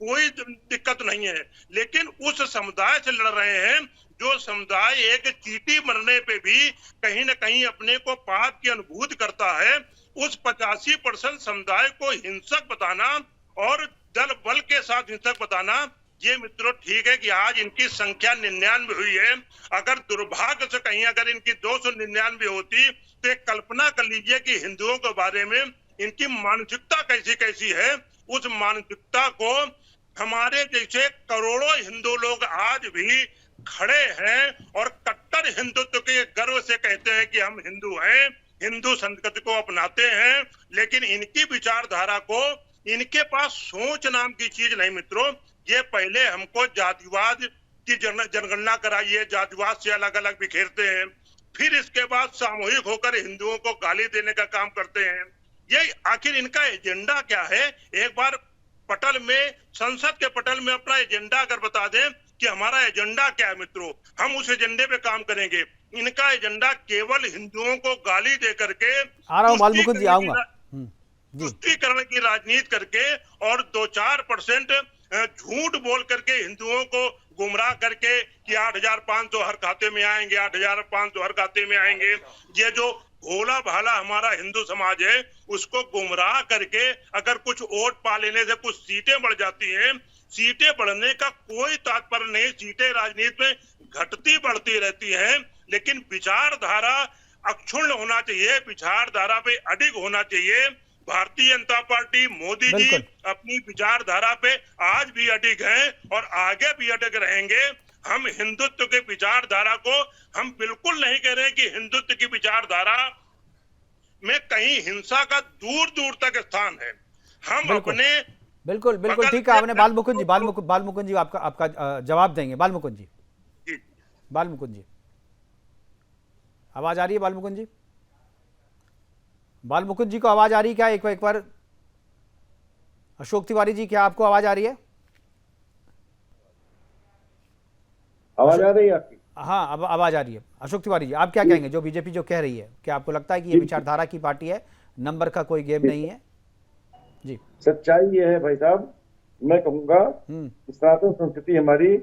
कोई दिक्कत नहीं है। लेकिन उस समुदाय से लड़ रहे हैं जो समुदाय एक चींटी मरने पे भी कहीं न कहीं अपने को पाप की अनुभूति करता है। उस 85% समुदाय को हिंसक बताना और दल बल के साथ हिंसक बताना, ये मित्रों ठीक है कि आज इनकी संख्या 99 हुई है। अगर दुर्भाग्य से कहीं अगर इनकी 299 होती तो एक कल्पना कर लीजिए कि हिंदुओं के बारे में इनकी मानसिकता कैसी कैसी है। उस मानसिकता को हमारे जैसे करोड़ों हिंदू लोग आज भी खड़े हैं और कट्टर हिंदुत्व के गर्व से कहते हैं कि हम हिंदू हैं, हिंदू संस्कृति को अपनाते हैं। लेकिन इनकी विचारधारा को, इनके पास सोच नाम की चीज नहीं मित्रों। ये पहले हमको जातिवाद की जनगणना कराइए, जातिवाद से अलग अलग बिखेरते हैं, फिर इसके बाद सामूहिक होकर हिंदुओं को गाली देने का काम करते हैं। ये आखिर इनका एजेंडा क्या है? एक बार पटल में, संसद के पटल में अपना एजेंडा अगर बता दें कि हमारा एजेंडा क्या है मित्रों, हम उस एजेंडे पे काम करेंगे। इनका एजेंडा केवल हिंदुओं को गाली दे करके, तुष्टीकरण की राजनीति करके और 2-4% झूठ बोल करके हिंदुओं को गुमराह करके कि 8,500 हर खाते में आएंगे, 8,500 हर खाते में आएंगे। ये जो भोला भाला हमारा हिंदू समाज है उसको गुमराह करके अगर कुछ वोट पा लेने से कुछ सीटें बढ़ जाती हैं, सीटें बढ़ने का कोई तात्पर्य नहीं। सीटें राजनीति में घटती बढ़ती रहती हैं, लेकिन विचारधारा अक्षुण्ण होना चाहिए, विचारधारा पे अडिग होना चाहिए। भारतीय जनता पार्टी, मोदी जी अपनी विचारधारा पे आज भी अडिग हैं और आगे भी अडिग रहेंगे। हम हिंदुत्व के विचारधारा को, हम बिल्कुल नहीं कह रहे कि हिंदुत्व की विचारधारा में कहीं हिंसा का दूर दूर तक स्थान है। हम अपने बिल्कुल बिल्कुल ठीक है। आपने बालमुकुंद जी, बालमुकुंद जी आपका आपका जवाब देंगे। बालमुकुंद जी, बालमुकुंद जी आवाज आ रही है? बालमुकुंद जी, बालमुकुंद जी को आवाज आ रही है क्या? एक बार अशोक तिवारी जी, क्या आपको आवाज आ रही है? आवाज आ रही है आपकी? हाँ, अब आवाज आ रही है। अशोक तिवारी जी, आप क्या कहेंगे जो बीजेपी जो कह रही है? क्या आपको लगता है कि ये विचारधारा की पार्टी है, नंबर का कोई गेम नहीं है? जी, सच्चाई ये है भाई साहब, मैं कहूंगा सनातन संस्कृति हमारी,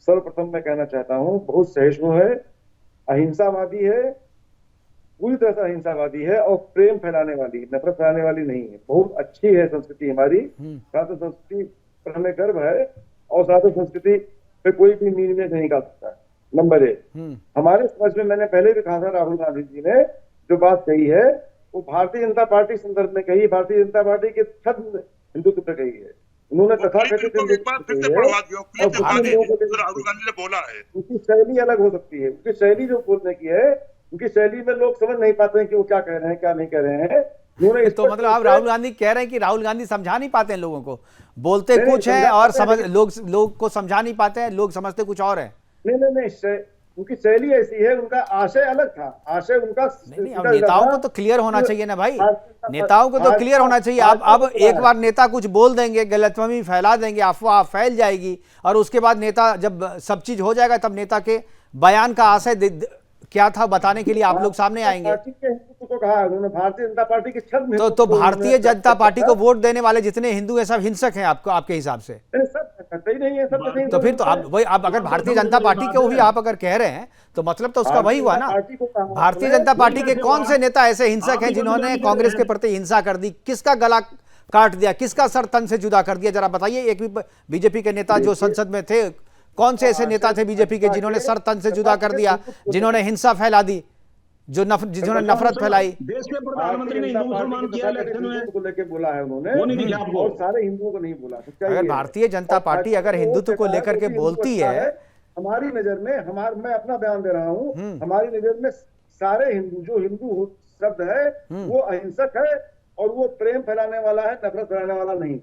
सर्वप्रथम मैं कहना चाहता हूँ, बहुत सहिष्णु है, अहिंसावादी है, पूरी तरह से अहिंसावादी है और प्रेम फैलाने वाली, नफरत फैलाने वाली नहीं है। बहुत अच्छी है संस्कृति हमारी। सनातन संस्कृति पर हमें गर्व है और सनातन संस्कृति पे कोई भी निर्णय नहीं कर सकता। नंबर 1, हमारे समझ में, मैंने पहले भी कहा था, राहुल गांधी जी ने जो बात कही है वो भारतीय जनता पार्टी संदर्भ में कही, भारतीय जनता पार्टी के छद्म हिंदुत्व पे कही है। उन्होंने तथाकथित राहुल गांधी ने बोला है, उनकी शैली अलग हो सकती है, उनकी शैली जो बोलने की है, उनकी शैली में लोग समझ नहीं पाते हैं कि वो क्या कह रहे हैं, क्या नहीं कह रहे हैं। तो मतलब आप राहुल गांधी कह रहे हैं कि राहुल गांधी समझा नहीं पाते हैं लोगों को, बोलते कुछ है और समझ लोग को समझा नहीं पाते हैं, लोग समझते कुछ और है। नहीं, उनकी शैली ऐसी है, उनका आशय अलग था, आशय उनका नहीं, अब नेताओं को तो क्लियर होना चाहिए ना भाई, नेताओं को तो क्लियर होना चाहिए। अब एक बार नेता कुछ बोल देंगे, गलतफहमी फैला देंगे, अफवाह फैल जाएगी और उसके बाद नेता जब सब चीज हो जाएगा तब नेता के बयान का आशय क्या था बताने के लिए आप लोग सामने आएंगे। तो कहा उन्होंने भारतीय जनता पार्टी के छद्म, तो भारतीय जनता पार्टी को वोट देने वाले जितने हिंदू हैं सब हिंसक हैं आपके हिसाब से? सही नहीं है सब। तो फिर तो आप अगर भारतीय जनता पार्टी को भी आप अगर कह रहे हैं तो मतलब तो उसका वही हुआ ना। भारतीय जनता पार्टी के कौन से नेता ऐसे हिंसक हैं जिन्होंने कांग्रेस के प्रति हिंसा कर दी? किसका गला काट दिया, किसका सर तन से जुदा कर दिया? जरा बताइए। एक भी बीजेपी के नेता जो संसद में थे, कौन से ऐसे नेता थे बीजेपी के जिन्होंने सर तन से जुदा कर दिया, जिन्होंने हिंसा फैला दी, जिन्होंने नफरत फैलाई? देश के प्रधानमंत्री ने हिंदू मुसलमान किया इलेक्शन में को लेकर बोला है उन्होंने, वो नहीं दिखा आपको, और सारे हिंदुओं को नहीं बोला। अगर भारतीय जनता पार्टी अगर हिंदुत्व को लेकर के बोलती है, हमारी नजर में, मैं अपना बयान दे रहा हूँ, हमारी नजर में सारे हिंदू, जो हिंदू शब्द है वो अहिंसक है और वो प्रेम फैलाने वाला है, नफरत फैलाने वाला नहीं।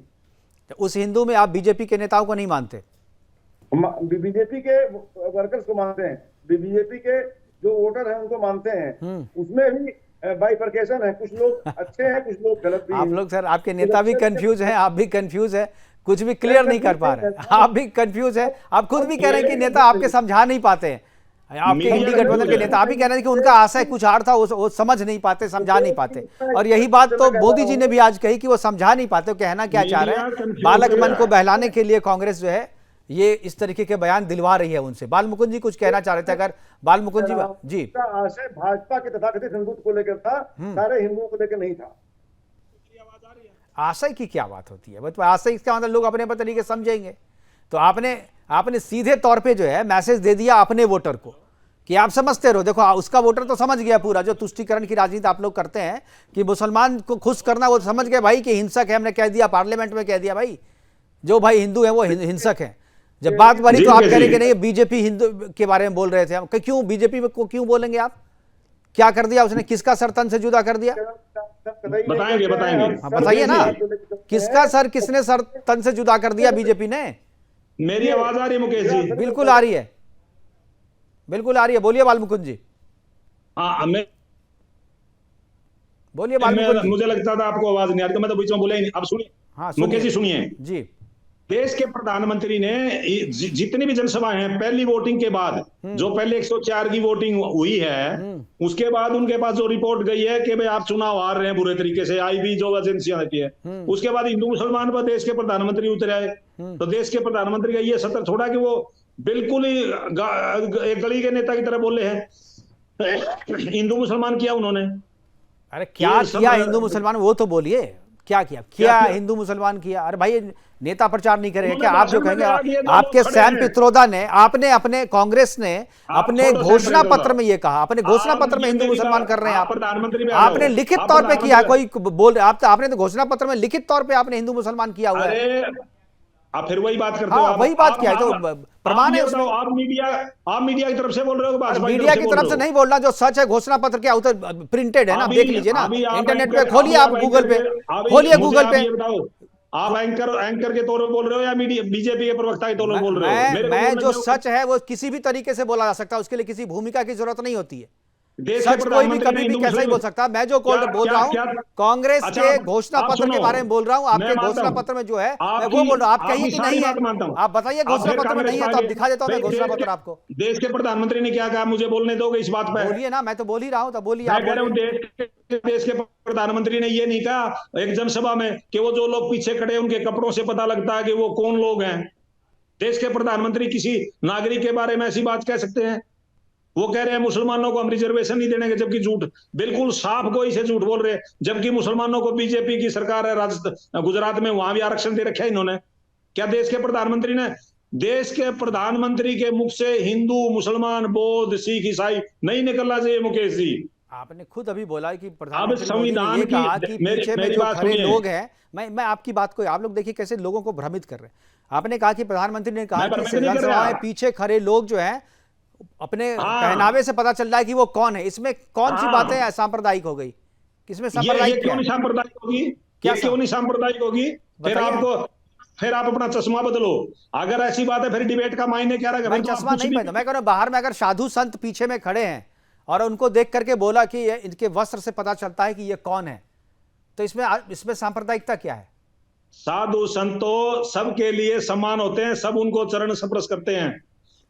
उस हिंदू में आप बीजेपी के नेताओं को नहीं मानते? बीजेपी के वर्कर्स को मानते हैं, बीजेपी के जो वोटर हैं उनको मानते हैं। उसमें भी बाइफरकेशन है, कुछ लोग अच्छे हैं, कुछ लोग गलत भी हैं। आप लोग सर, आपके नेता भी कंफ्यूज हैं, आप भी कंफ्यूज है, कुछ भी क्लियर नहीं कर पा रहे हैं, आप भी कंफ्यूज है। आप खुद भी कह रहे हैं कि नेता आपके समझा नहीं पाते हैं, आपके इंडी गठबंधन के नेता आप भी कह रहे हैं कि उनका आशय कुछ और था, वो समझ नहीं पाते, समझा नहीं पाते। और यही बात तो मोदी जी ने भी आज कही कि वो समझा नहीं पाते, कहना क्या चाह रहे हैं। बालक मन को बहलाने के लिए कांग्रेस जो है ये इस तरीके के बयान दिलवा रही है उनसे। बालमुकुंद जी कुछ कहना चाह रहे थे, अगर बालमुकुंद जी आशय भाजपा के तथाकथित हिंदुत्व को लेकर था, सारे हिंदुओं को लेकर नहीं था। आशय की क्या बात होती है? मतलब आशय इसका मतलब लोग अपने तरीके समझेंगे। तो आपने सीधे तौर पे जो है मैसेज दे दिया अपने वोटर को कि आप समझते रहो। देखो उसका वोटर तो समझ गया पूरा, जो तुष्टीकरण की राजनीति आप लोग करते हैं कि मुसलमान को खुश करना, वो समझ गए भाई कि हिंसक है। हमने कह दिया, पार्लियामेंट में कह दिया भाई जो भाई हिंदू है वो हिंसक है। जब बात बनी तो आप कह रहे कि नहीं बीजेपी हिंदू के बारे में बोल रहे थे हम। क्यों बीजेपी को क्यों बोलेंगे आप? क्या कर दिया उसने? किसका सर तन से जुदा कर दिया? बताएंगे बताइए ना, किसका सर, किसने सर तन से जुदा कर दिया बीजेपी ने? मेरी आवाज आ रही है मुकेश जी? बिल्कुल आ रही है, बिल्कुल आ रही है। बोलिए बालमुकुंद जी, बोलिए बालमुकुंद जी। मुझे लगता था आपको आवाज नहीं आ रही तो मैं तो बीच में बोला ही नहीं। अब सुनिए। हाँ मुकेश जी सुनिए जी। देश के प्रधानमंत्री ने जितनी भी जनसभाएं हैं, पहली वोटिंग के बाद, जो पहले 104 की वोटिंग हुई है, उसके बाद उनके पास जो रिपोर्ट गई है कि भाई आप चुनाव हार रहे हैं बुरे तरीके से, आईबी जो एजेंसियां रहती है, उसके बाद हिंदू मुसलमान पर देश के प्रधानमंत्री उतरे आए। तो देश के प्रधानमंत्री का ये सत्र थोड़ा कि वो बिल्कुल ही एक गली के नेता की तरह बोले हैं। हिंदू मुसलमान किया उन्होंने। अरे क्या किया हिंदू मुसलमान, वो तो बोलिए क्या किया हिंदू मुसलमान किया? अरे भाई नेता प्रचार नहीं करेगा क्या? आप जो कहेंगे, आपके सैम पित्रोदा ने, आपने अपने कांग्रेस ने अपने घोषणा पत्र में ये कहा, अपने घोषणा पत्र में हिंदू मुसलमान कर रहे हैं आप, आपने लिखित तौर पे किया। कोई बोल आपने तो घोषणा पत्र में लिखित तौर पे आपने हिंदू मुसलमान किया हुआ है। आप फिर वही बात करते हो। हाँ, वही बात क्या है, तो प्रमाण है ये उसमें। बताओ, आप मीडिया की तरफ से बोल रहे हो, भाजपा मीडिया की तरफ से नहीं बोल रहा, जो सच है घोषणा पत्र के उतर प्रिंटेड है ना, देख लीजिए ना, इंटरनेट पे खोलिए, आप गूगल पे खोलिए, गूगल पे। ये बताओ, आप एंकर के तौर पर बोल रहे हो या मीडिया बीजेपी के प्रवक्ता के तौर पर बोल रहे हो? मैं जो सच है वो किसी भी तरीके से बोला जा सकता है, उसके लिए किसी भूमिका की जरूरत नहीं होती है। देश के सच कोई भी प्रधानमंत्री कभी ने भी हिंदू कैसा ही मुस्लिम- बोल सकता है। मैं जो बोल रहा हूँ कांग्रेस अच्छा, के घोषणा आप पत्र के सुनो, बारे में बोल रहा हूँ, मैं आपके मानता घोषणा हूं। पत्र में जो है मैं आपकी- वो बोल रहा हूँ, आप आपकी कहिए कि सारी नहीं बात मानता हूं। है, आप बताइए आप घोषणा फिर पत्र में कांग्रेस नहीं है तो आगे- आप दिखा देता हूँ मैं घोषणा पत्र आपको। देश के प्रधानमंत्री ने क्या कहा, मुझे बोलने दोगे इस बात पे? बोलिए ना, मैं तो बोल ही रहा हूँ, तो बोलिए मैं आप कह रहा हूँ बोलिए। देश के प्रधानमंत्री ने ये नहीं कहा एक जनसभा में कि वो जो लोग पीछे खड़े हैं, उनके कपड़ों से पता लगता है कि वो कौन लोग हैं। देश के प्रधानमंत्री किसी नागरिक के बारे में ऐसी बात कह सकते हैं? वो कह रहे हैं मुसलमानों को हम रिजर्वेशन नहीं देंगे, जबकि झूठ, बिल्कुल साफ गोई से झूठ बोल रहे हैं। जबकि मुसलमानों को बीजेपी की सरकार है राजस्थान गुजरात में, वहां भी आरक्षण दे रखा है इन्होंने। क्या देश के प्रधानमंत्री ने, देश के प्रधानमंत्री के मुख से हिंदू मुसलमान बौद्ध सिख ईसाई नहीं निकलना चाहिए मुकेश जी। आपने खुद अभी बोला कि प्रधानमंत्री मोदी ने संविधान ये की- कहा कि पीछे में मेरी जो बात खड़े सुनिए। लोग हैं, मैं आपकी बात को, आप लोग देखिए कैसे लोगों को भ्रमित कर रहे हैं। आपने कहा कि प्रधानमंत्री ने कहा मैं कि भ्रमित नहीं कर विधानसभा रहा। में पीछे खड़े लोग जो हैं अपने हाँ। पहनावे से पता चल रहा है कि वो कौन है। इसमें कौन सी हाँ। बातें सांप्रदायिक हो गई? इसमें ये सांप्रदायिक क्यों क्या नहीं है? सांप्रदायिक होगी? क्या ये क्यों नहीं सांप्रदायिक होगी? फिर बताइए। आपको, फिर आप अपना चश्मा बदलो। अगर ऐसी बात है फिर डिबेट का मायने क्या रहेगा? मैं फिर तो आप चश्मा कुछ नहीं भी- पहनता, मैं कह रहा हूं बाहर में अगर साधु संत पीछे में खड़े हैं और उनको देख करके बोला कि ये इनके वस्त्र से पता चलता है कि ये कौन है, तो इसमें सांप्रदायिकता क्या है? साधु संतो सबके लिए समान होते हैं, सब उनको चरण स्पर्श करते हैं।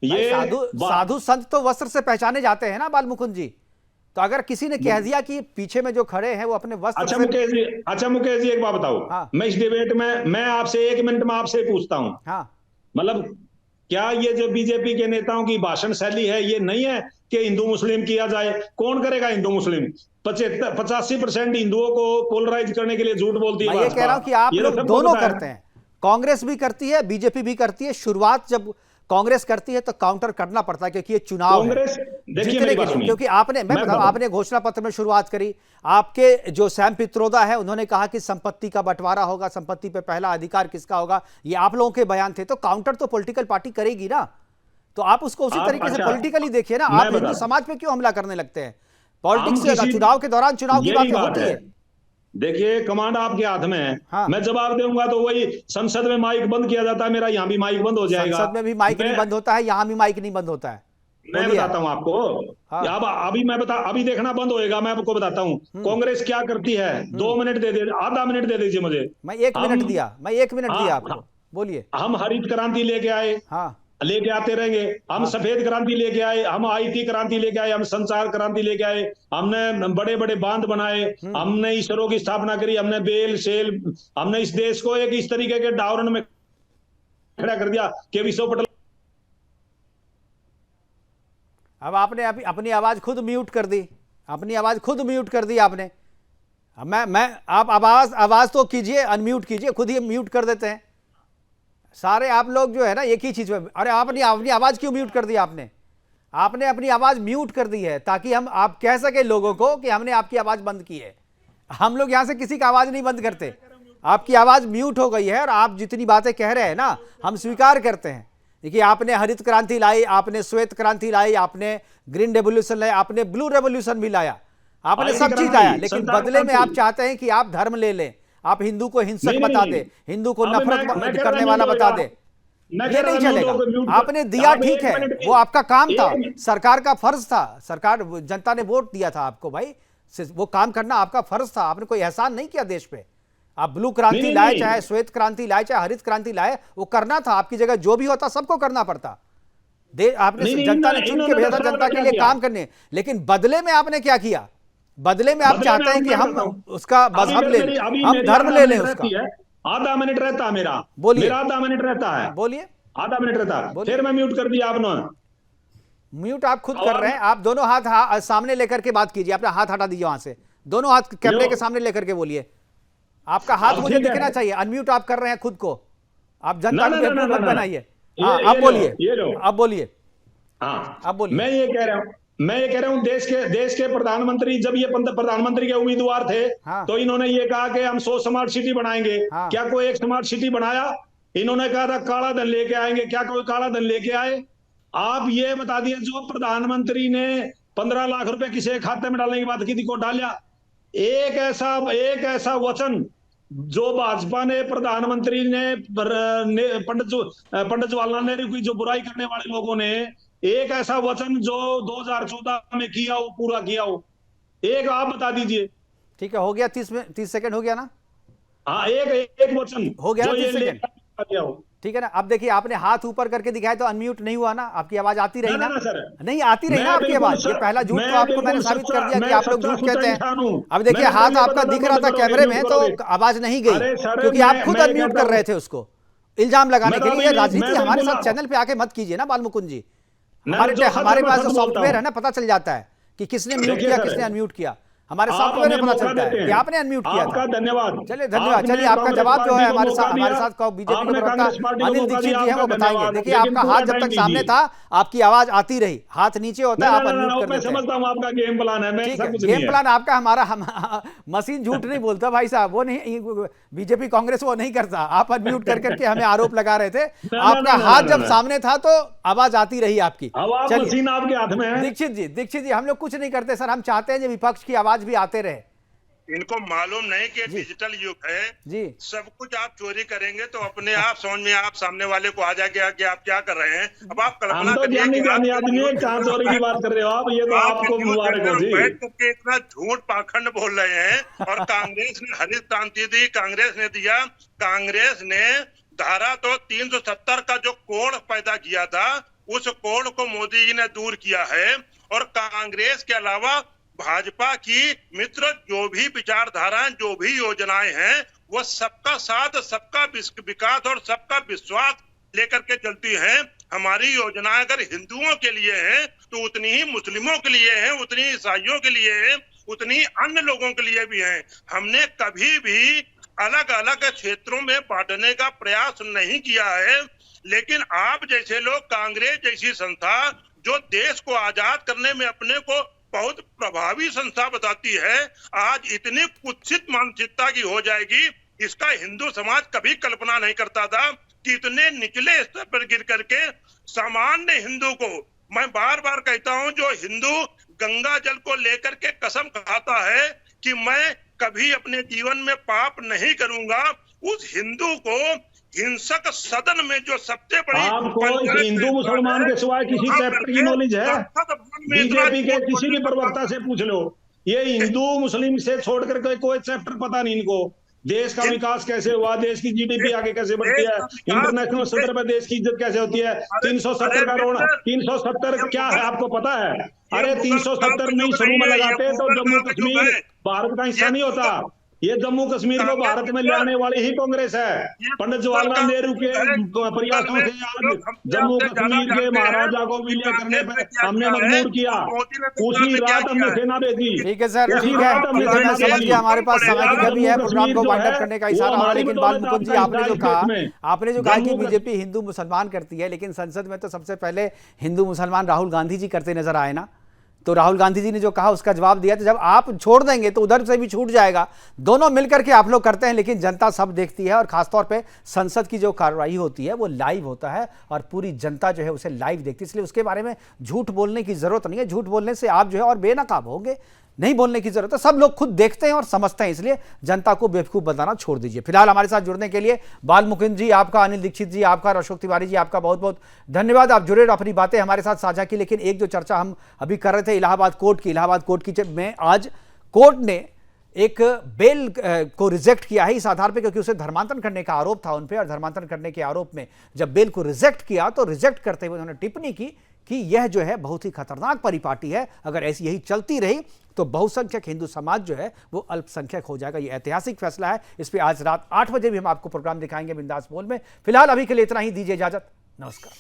भाई, ये साधु संत तो वस्त्र से पहचाने जाते हैं ना बाल मुकुंद जी। तो अगर किसी ने कह दिया कि पीछे में जो खड़े हैं वो अपने वस्त्र अच्छा से, मुकेश जी एक बात बताओ। हाँ। मैं इस डिबेट में, मैं आपसे 1 मिनट में आपसे पूछता हूं, हाँ, मतलब क्या ये जो बीजेपी के नेताओं की भाषण शैली है, ये नहीं है कि हिंदू मुस्लिम किया जाए? कौन करेगा हिंदू मुस्लिम? 85% हिंदुओं को पोलराइज करने के लिए झूठ बोलती है मैं ये कह रहा हूं कि आप ये तो लोग सबको दोनों पता है। करते हैं, कांग्रेस भी करती है, बीजेपी भी करती है। शुरुआत जब कांग्रेस करती है तो काउंटर करना पड़ता है, क्योंकि ये चुनाव है कांग्रेस, देखिए जीतने मेरी के बात लिए। सुनिए। क्योंकि आपने, मैं बताऊं, आपने घोषणा पत्र में शुरुआत करी, आपके जो सैम पित्रोदा है उन्होंने कहा कि संपत्ति का बंटवारा होगा, संपत्ति पे पहला अधिकार किसका होगा, ये आप लोगों के बयान थे। तो काउंटर तो पॉलिटिकल पार्टी करेगी ना, तो आप उसको उसी तरीके से अच्छा, पॉलिटिकली देखिए ना। मैं आप हिंदू बता- समाज पे क्यों हमला करने लगते हैं? पॉलिटिक्स हम से किसी- चुनाव के दौरान चुनाव की यही बातें बात होती है। देखिए कमांड आपके हाथ में है। हाँ। मैं जवाब दूंगा तो वही संसद में माइक बंद किया जाता है, मेरा यहाँ भी माइक बंद हो जाएगा। संसद में भी माइक नहीं बंद होता है, यहां भी माइक नहीं बंद होता है। मैं बोलिए। बताता हूं आपको। हाँ। अब अभी देखना बंद होएगा। मैं आपको बताता हूं कांग्रेस क्या करती है। 2 मिनट दे दे, आधा मिनट दे दीजिए मुझे। मैं एक मिनट दिया हाँ, आपको, बोलिए। हम हरित क्रांति लेके आए, हाँ, लेके आते रहेंगे। हम सफेद क्रांति लेके आए, हम आईटी क्रांति लेके आए, हम संचार क्रांति लेके आए, हमने बड़े बड़े बांध बनाए, हमने ईश्वरों की स्थापना करी, हमने बेल शेल, हमने इस देश को एक इस तरीके के डावरण में खड़ा कर दिया कि विश्व पटल। अब आपने अभी अपनी आवाज खुद म्यूट कर दी, अपनी आवाज खुद म्यूट कर दी आपने। अब आप आवाज तो कीजिए, अनम्यूट कीजिए, खुद ही म्यूट कर देते हैं सारे आप लोग जो है ना, एक ही चीज में। अरे आपने अपनी आवाज क्यों म्यूट कर दी? आपने अपनी आवाज म्यूट कर दी है ताकि आप कह सके लोगों को कि हमने आपकी आवाज बंद की है। हम लोग यहां से किसी की आवाज नहीं बंद करते। आपकी आवाज म्यूट हो गई है और आप जितनी बातें कह रहे हैं ना, हम स्वीकार करते हैं। देखिए, आपने हरित क्रांति लाई, आपने श्वेत क्रांति लाई, आपने ग्रीन रेवोल्यूशन लाया, आपने ब्लू रेवोल्यूशन भी लाया, आपने सब चीज लाया, लेकिन बदले में आप चाहते हैं कि आप धर्म ले लें, आप हिंदू को हिंसक बता दे, हिंदू को नफरत करने वाला बता दे। ये नहीं चलेगा। आपने दिया, ठीक है, वो आपका काम था, सरकार का फर्ज था, सरकार जनता ने वोट दिया था आपको भाई, वो काम करना आपका फर्ज था। आपने कोई एहसान नहीं किया देश पे। आप ब्लू क्रांति लाए, चाहे श्वेत क्रांति लाए, चाहे हरित क्रांति लाए, वो करना था। आपकी जगह जो भी होता सबको करना पड़ता। आपने जनता ने चुन के भेजा था जनता के लिए काम करने, लेकिन बदले में आपने क्या किया? बदले में आप चाहते हैं कि हम उसका मजहब ले लें, हम धर्म ले लें उसका। आधा मिनट रहता है मेरा, बोलिए। मेरा आधा मिनट रहता है, बोलिए। आधा मिनट रहता है, फिर मैं म्यूट कर दिया आपने। म्यूट आप खुद कर रहे हैं। आप दोनों हाथ सामने लेकर के बात कीजिए, अपना हाथ हटा दीजिए वहां से, दोनों हाथ कैमरे के सामने लेकर के बोलिए। आपका हाथ मुझे दिखना चाहिए। अनम्यूट आप कर रहे हैं खुद को, आप जनता को बेवकूफ मत बनाइए। हाँ, आप बोलिए, आप बोलिए। हाँ, आप बोलिए। मैं ये कह रहा हूं देश के प्रधानमंत्री जब ये प्रधानमंत्री के उम्मीदवार थे, हाँ। तो इन्होंने ये कहा कि हम 100 स्मार्ट सिटी बनाएंगे। हाँ। क्या कोई एक स्मार्ट सिटी बनाया? इन्होंने कहा था काला धन लेके आएंगे, क्या कोई काला धन लेके आए? आप ये बता दिए, जो प्रधानमंत्री ने 15 लाख रुपए किसी के खाते में डालने की बात की थी, को डाला? एक ऐसा वचन जो भाजपा ने, प्रधानमंत्री ने, पंडित जवाहरलाल नेहरू की जो बुराई करने वाले लोगों ने, एक ऐसा वचन जो 2014 में किया हो, पूरा किया हो, एक आप बता दीजिए। ठीक है, हो गया 30 सेकंड हो गया ना? हाँ, एक वचन हो गया ना, जो 30 ये सेकंड किया हो। ठीक है ना? अब देखिए, आपने हाथ ऊपर करके दिखाया तो अनम्यूट नहीं हुआ ना, आपकी आवाज आती रही ना? ना सर, नहीं आती रही ना आपकी आवाज। ये पहला झूठ तो आपको मैंने साबित कर दिया कि आप लोग झूठ कहते हैं। अब देखिए, हाथ आपका दिख रहा था कैमरे में तो आवाज नहीं गई, क्योंकि आप खुद अनम्यूट कर रहे थे उसको, इल्जाम लगाने के लिए। राजनीति हमारे साथ चैनल पे आके मत कीजिए ना बाल मुकुंद जी। हमारे पास जो सॉफ्टवेयर है ना, पता चल जाता है कि किसने म्यूट किया, किसने अनम्यूट किया। हमारे सॉफ्टवेयर में पता चलता है कि आपने अनम्यूट किया था। धन्यवाद। चलिए धन्यवाद। चलिए, आपका जवाब जो है हमारे साथ बीजेपी के प्रवक्ता अनिल दीक्षित जी हैं वो बताएंगे। देखिए, आपका हाथ जब तक सामने था आपकी आवाज आती रही, हाथ नीचे होता है आप अनम्यूट कर देते हैं। समझता हूं आपका गेम प्लान है, ठीक है, गेम प्लान आपका। हमारा मशीन झूठ नहीं बोलता भाई साहब, वो नहीं, बीजेपी कांग्रेस वो नहीं करता। आप अनम्यूट करके हमें आरोप लगा रहे थे। आपका हाथ जब सामने था तो आवाज आती रही आपकी। मशीन आपके हाथ में है। दीक्षित जी, हम लोग कुछ नहीं करते सर, हम चाहते हैं कि विपक्ष की आवाज भी आते रहे। इनको मालूम नहीं कि डिजिटल युग है जी, सब कुछ आप चोरी करेंगे तो अपने आप समझ में आप सामने वाले को आ जाएगा कि आप क्या कर रहे हैं। अब आप कल्पना करिए कहां चोरी की बात कर रहे हो आप, ये तो आपको मुबारक हो जी। बैठ करके इतना झूठ पाखंड बोल रहे हैं। और कांग्रेस ने हरित क्रांति दी, कांग्रेस ने दिया, कांग्रेस ने धारा तो 370 का जो कोड पैदा किया था, उस कोड को मोदी जी ने दूर किया है। और कांग्रेस के अलावा भाजपा की मित्र जो भी विचारधाराएं, जो भी योजनाएं हैं, वो सबका साथ, सबका विकास और सबका विश्वास लेकर के चलती हैं। हमारी योजनाएं अगर हिंदुओं के लिए हैं तो उतनी ही मुस्लिमों के लिए हैं, उतनी ही ईसाइयों के लिए हैं, उतनी अन्य लोगों के लिए भी हैं। हमने कभी भी अलग अलग क्षेत्रों में बांटने का प्रयास नहीं किया है। लेकिन आप जैसे लोग, कांग्रेस जैसी संस्था जो देश को आजाद करने में अपने को बहुत प्रभावी संस्था बताती है, आज इतनी कुत्सित मानसिकता की हो जाएगी, इसका हिंदू समाज कभी कल्पना नहीं करता था कि इतने निचले स्तर पर गिर करके सामान्य हिंदू को, मैं बार बार कहता हूं, जो हिंदू गंगा जल को लेकर के कसम खाता है कि मैं कभी अपने जीवन में पाप नहीं करूंगा, उस हिंदू को हिंसक सदन में जो सबसे बड़ी, आपको हिंदू मुसलमान के सिवाय किसी चैप्टर की नॉलेज है? बीजेपी के किसी भी प्रवक्ता से पूछ लो, ये हिंदू मुस्लिम से छोड़कर कोई चैप्टर पता नहीं इनको। देश का विकास कैसे हुआ, देश की जीडीपी आगे कैसे बढ़ती है, इंटरनेशनल स्तर पर देश की इज्जत कैसे होती है, 370 का रोड, 370 क्या है आपको पता है? अरे 370 नहीं शुरू में लगाते तो जम्मू कश्मीर भारत का हिस्सा नहीं होता। ये जम्मू कश्मीर को भारत में ले आने वाली ही कांग्रेस है। पंडित जवाहरलाल नेहरू के प्रयासों से आज जम्मू कश्मीर के महाराजा को विलय करने पर हमने मजबूर किया, उसी रात हमने सेना भेजी। ठीक है सर, ठीक है, मैं समझ गया, हमारे पास समय की कमी है, प्रोग्राम को वाइंड अप करने का इशारा हो रहा है। लेकिन बाल मुकुंद जी, आपने जो कहा कि बीजेपी हिंदू मुसलमान करती है, लेकिन संसद में तो सबसे पहले हिंदू मुसलमान राहुल गांधी जी करते नजर आए ना। तो राहुल गांधी जी ने जो कहा उसका जवाब दिया। तो जब आप छोड़ देंगे तो उधर से भी छूट जाएगा। दोनों मिलकर के आप लोग करते हैं, लेकिन जनता सब देखती है। और खासतौर पे संसद की जो कार्रवाई होती है वो लाइव होता है और पूरी जनता जो है उसे लाइव देखती है। इसलिए उसके बारे में झूठ बोलने की जरूरत नहीं है। झूठ बोलने से आप जो है और बेनकाब होंगे, नहीं बोलने की जरूरत है। सब लोग खुद देखते हैं और समझते हैं, इसलिए जनता को बेवकूफ बताना छोड़ दीजिए। फिलहाल हमारे साथ जुड़ने के लिए बाल मुकुंद जी आपका, अनिल दीक्षित जी आपका, अशोक तिवारी जी आपका बहुत बहुत धन्यवाद। आप जुड़े, अपनी बातें हमारे साथ साझा की। लेकिन एक जो चर्चा हम अभी कर रहे थे इलाहाबाद कोर्ट की में आज कोर्ट ने एक बेल को रिजेक्ट किया है इस आधार पे क्योंकि उसे धर्मांतरण करने का आरोप था उन पे। और धर्मांतरण करने के आरोप में जब बेल को रिजेक्ट किया तो रिजेक्ट करते हुए उन्होंने टिप्पणी की कि यह जो है बहुत ही खतरनाक परिपाटी है। अगर ऐसी यही चलती रही तो बहुसंख्यक हिंदू समाज जो है वो अल्पसंख्यक हो जाएगा। यह ऐतिहासिक फैसला है। इस पर आज रात 8 बजे भी हम आपको प्रोग्राम दिखाएंगे बिंदास बोल में। फिलहाल अभी के लिए इतना ही, दीजिए इजाजत, नमस्कार।